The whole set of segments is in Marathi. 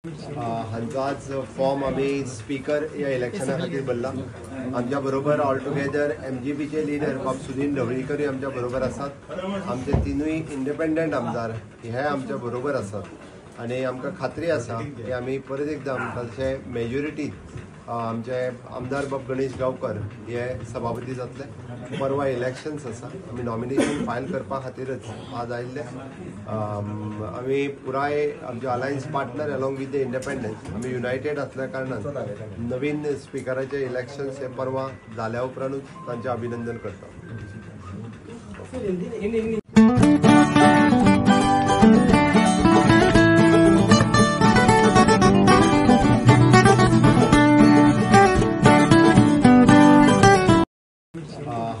हांचो आज फॉर्म आमी स्पीकर या इलेक्शना खातीर भरला। आमच्या बरोबर ऑल टुगेदर MGPचे लिडर बाब सुनील ढवळीकरूय आमच्या बरोबर आसात। आमचे तिनूय इंडिपेंडंट आमदार हे आमच्या बरोबर आसात आनी आमकां खात्री आसा की आमी परत एकदां आमकां मेजॉरिटी आमचे आमदार बाब गणेश गांवकर हे सभापती जातले। परवा इलेक्शन्स आसा, आमी नॉमिनेशन फायल करपा खातीरच आज आयिल्ले। आमी पुराय आमचे alliance partner along with the independence आमी युनायटेड आसल्या कारणान नवीन स्पीकराचे इलेक्शन्स हे परवा जाल्या उपरांतूच तांचे अभिनंदन करता।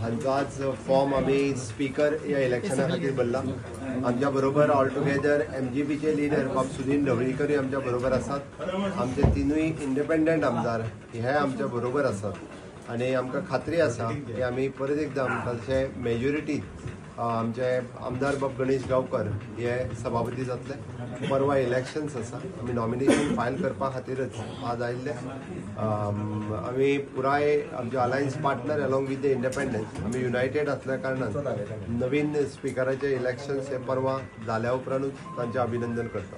हांचो आज फॉर्म आमी स्पीकर या इलेक्शना खातीर भरला। आमच्या बरोबर ऑल टुगेदर MGPचे लिडर बाब सुनील ढवळीकरूय आमच्या बरोबर आसात। आमचे तिनूय इंडिपेंडंट आमदार हे आमच्या बरोबर आसात आनी आमकां खात्री आसा की आमी परत एकदां आमकां मेजॉरिटी आमचे आमदार बाब गणेश गांवकर हे सभापती जातले। परवा इलेक्शन्स आसा, आमी नॉमिनेशन फायल करपा खातीरच आज आयिल्ले। आमी पुराय आमचे alliance partner along with the independence आमी युनायटेड आसल्या कारणान नवीन स्पीकराचे इलेक्शन्स हे परवा जाल्या उपरांतूच तांचे अभिनंदन करता।